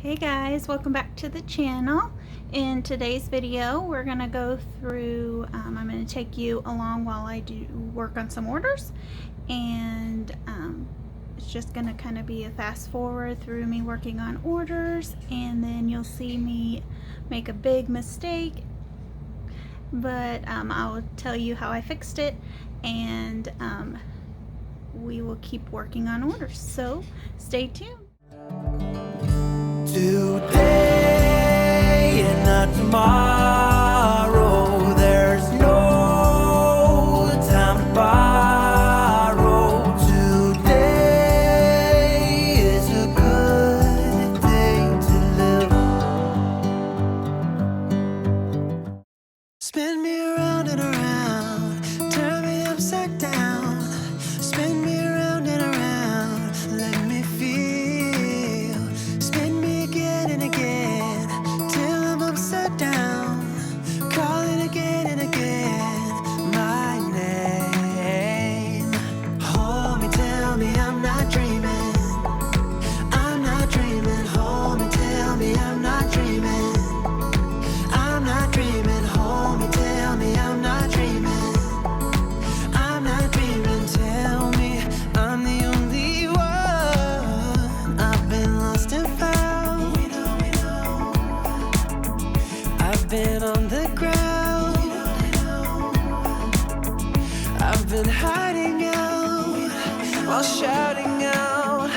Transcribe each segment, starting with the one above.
Hey guys, welcome back to the channel. In today's video we're going to go through, I'm going to take you along while I do work on some orders, and it's just going to kind of be a fast forward through me working on orders, and then you'll see me make a big mistake, but I'll tell you how I fixed it, and we will keep working on orders, so stay tuned. Today and not tomorrow, there's no time to borrow. Today is a good day to live. Spin me around and around, turn me upside down. Spin me around and around, let me feel. Spin me again and again, till I'm upside down. Calling again and again, my name. Hold me, tell me I'm not dreaming. I'm not dreaming. Hold me, tell me I'm not dreaming. I'm not dreaming. Hold me, tell me I'm not dreaming. I'm not dreaming. Tell me I'm the only one. I've been lost and found. I've been on the ground. I've been hiding out while shouting out.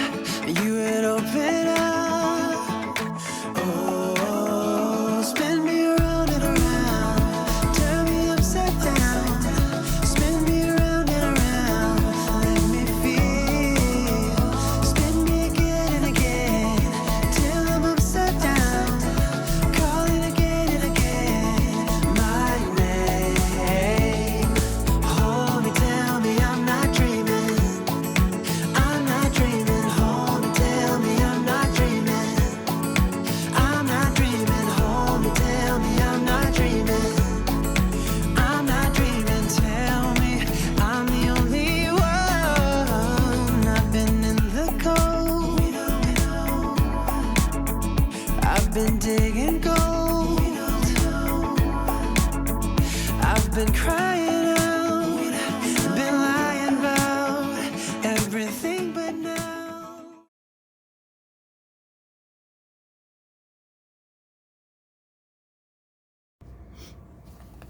You would open up. Oh, spin me around and around, turn me upside down. Spin me around and around, let me feel. Spin me again and again, till I'm upside down. Calling again and again, my name. Hold me, tell me I'm not dreaming. I'm not dreaming. Hold me, tell me I'm not dreaming. I'm not dreaming. Hold me, tell me I'm not dreaming. I'm not dreaming. Tell me I'm the only one. I've been in the cold. I've been digging gold. I've been crying out. Been lying about everything but now.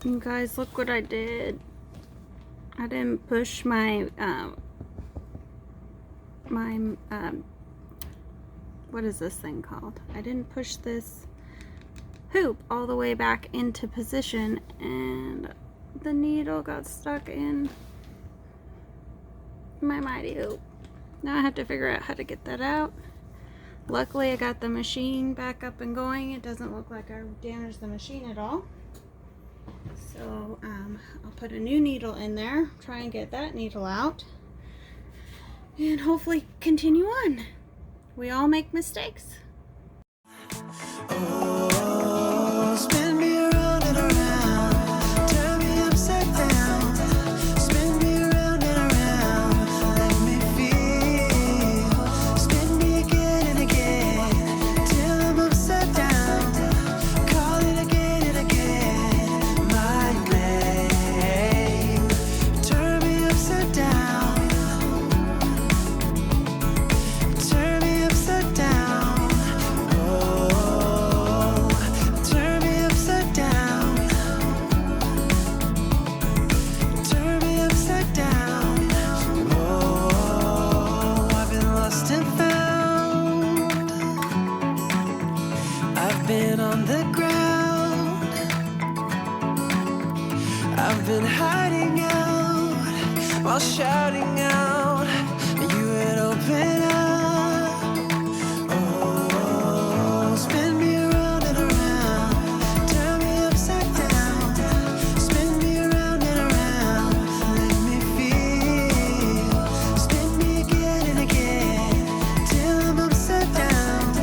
You guys, look what I did. I didn't push my what is this thing called? I didn't push this hoop all the way back into position, and the needle got stuck in my mighty hoop. Now I have to figure out how to get that out. Luckily I got the machine back up and going. It doesn't look like I damaged the machine at all. So I'll put a new needle in there, try and get that needle out, and hopefully continue on. We all make mistakes. Oh, spin me around and around, turn me upside down. Spin me around and around, let me feel. Spin me again and again, till I'm upside down. Calling again and again, my name. Turn me upside down. Turn me upside down. Oh, turn me upside down. Turn me upside down. Oh, I've been lost and found. I've been on the ground. I've been hiding out while shouting out. You would open up. Oh, spin me around and around, turn me upside down. Spin me around and around, let me feel. Spin me again and again, till I'm upside down.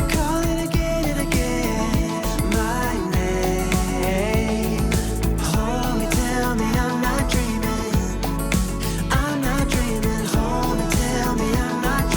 Calling again and again, my name. Hold me, tell me I'm not dreaming. I'm not dreaming. Hold me, tell me I'm not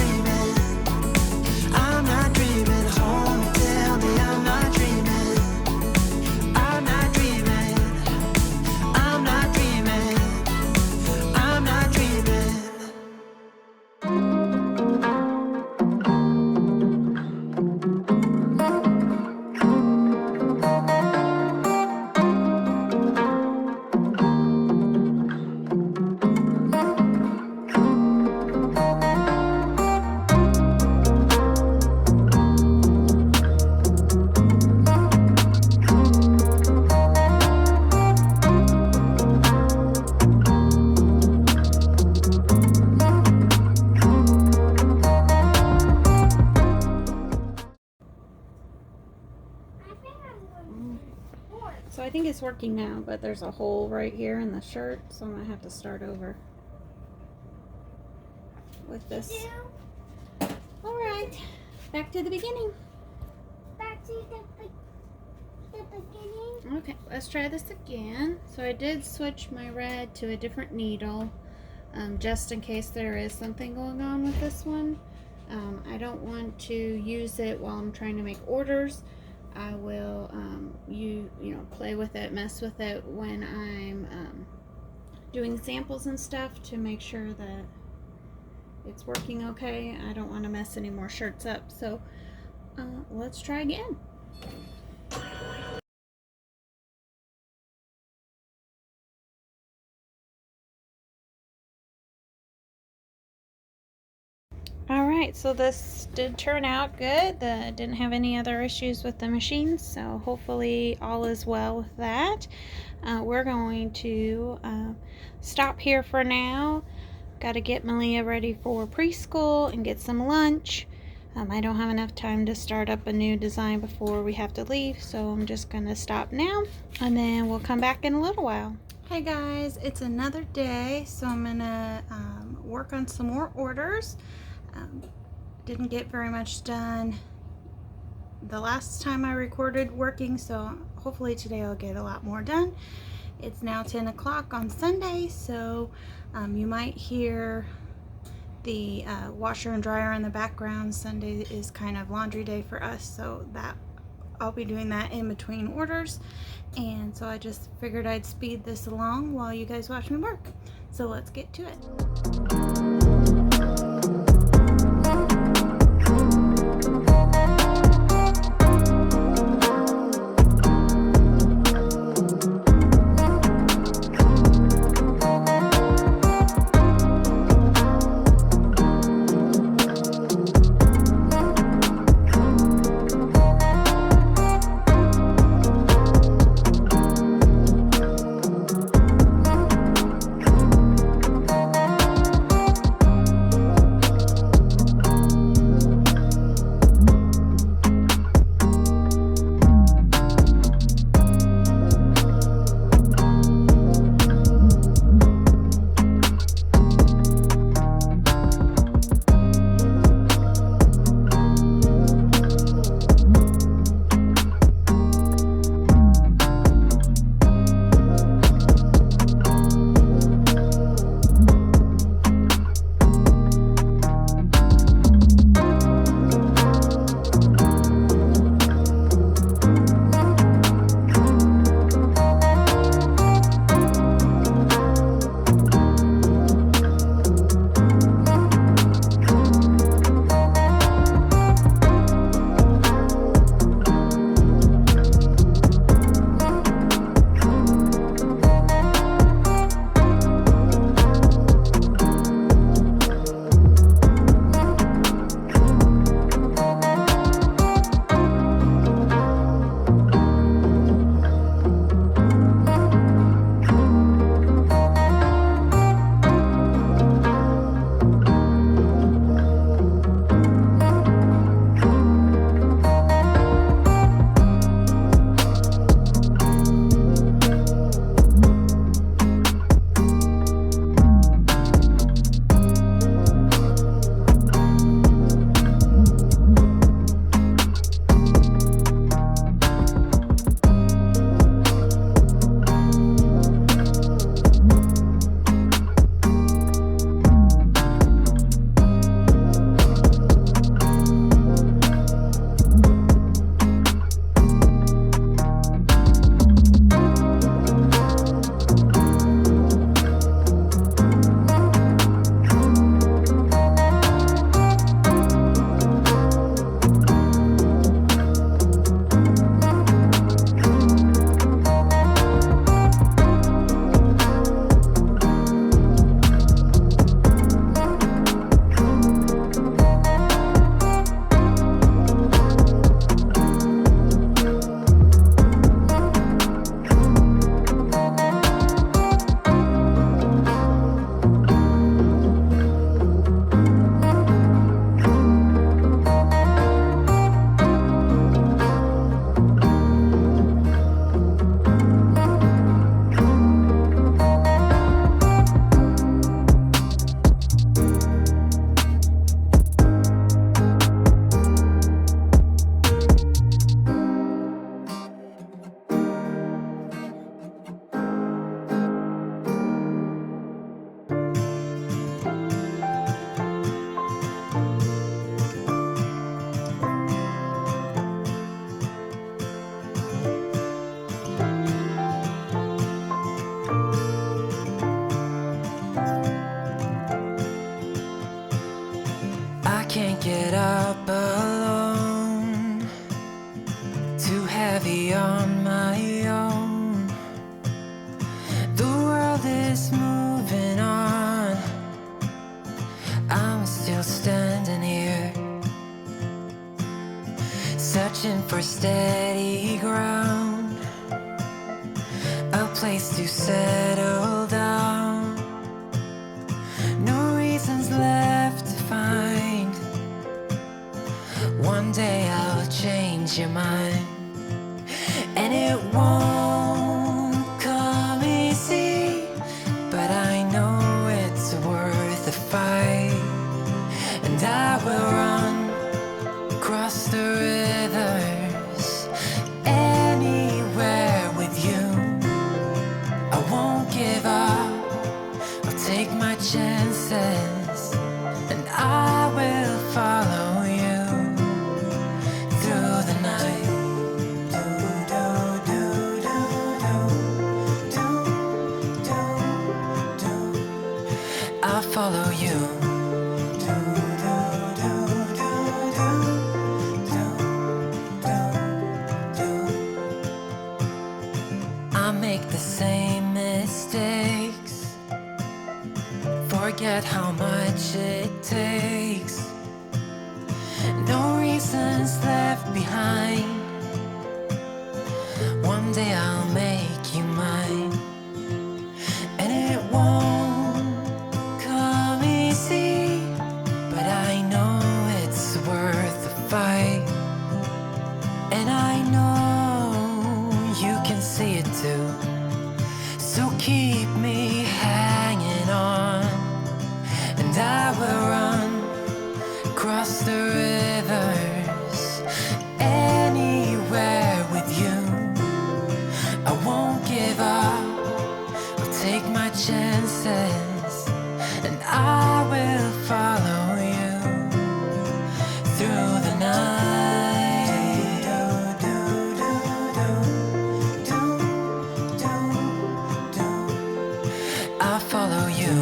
So I think it's working now, but there's a hole right here in the shirt, so I'm gonna have to start over with this. All right, back to the beginning. Back to the beginning. Okay, let's try this again. So I did switch my red to a different needle, just in case there is something going on with this one. I don't want to use it while I'm trying to make orders. I will you know, play with it, mess with it when I'm doing samples and stuff to make sure that it's working okay. I don't want to mess any more shirts up, so let's try again. Alright, so this did turn out good. Didn't have any other issues with the machine, so hopefully all is well with that. We're going to stop here for now. Got to get Malia ready for preschool and get some lunch. I don't have enough time to start up a new design before we have to leave, so I'm just going to stop now, and then we'll come back in a little while. Hey guys, it's another day, so I'm going to work on some more orders. Didn't get very much done the last time I recorded working, so hopefully today I'll get a lot more done. It's now 10 o'clock on Sunday, so you might hear the washer and dryer in the background. Sunday is kind of laundry day for us, so that I'll be doing that in between orders, and so I just figured I'd speed this along while you guys watch me work. So let's get to it. heavy on my own. The world is moving on. I'm still standing here, searching for steady ground, a place to settle down. No reasons left to find. One day I'll change your mind, and it won't come easy, but I know it's worth the fight. And I will run across the rivers, anywhere with you. I won't give up, I'll take my chances, and I will follow you through the night. I'll follow you. I make the same mistakes, forget how much it takes. No reasons left behind. One day I'll make you mine, and it won't come easy, but I know it's worth the fight. And I know you can see it too, so keep me hanging on, and I will run across the rivers, anywhere with you. I won't give up, I'll take my chances, and I will follow you through the night. I'll follow you.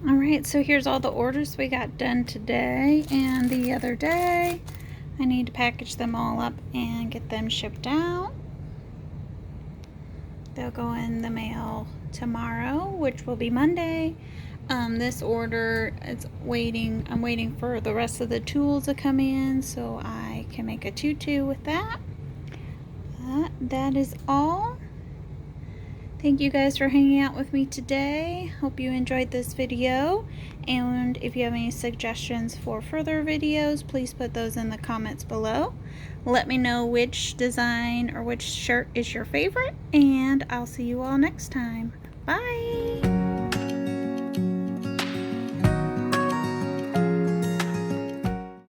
Alright, so here's all the orders we got done today and the other day. I need to package them all up and get them shipped out. They'll go in the mail tomorrow, which will be Monday. This order is waiting. I'm waiting for the rest of the tools to come in so I can make a tutu with that. That is all. Thank you guys for hanging out with me today. Hope you enjoyed this video, and if you have any suggestions for further videos, please put those in the comments below. Let me know which design or which shirt is your favorite, and I'll see you all next time. Bye!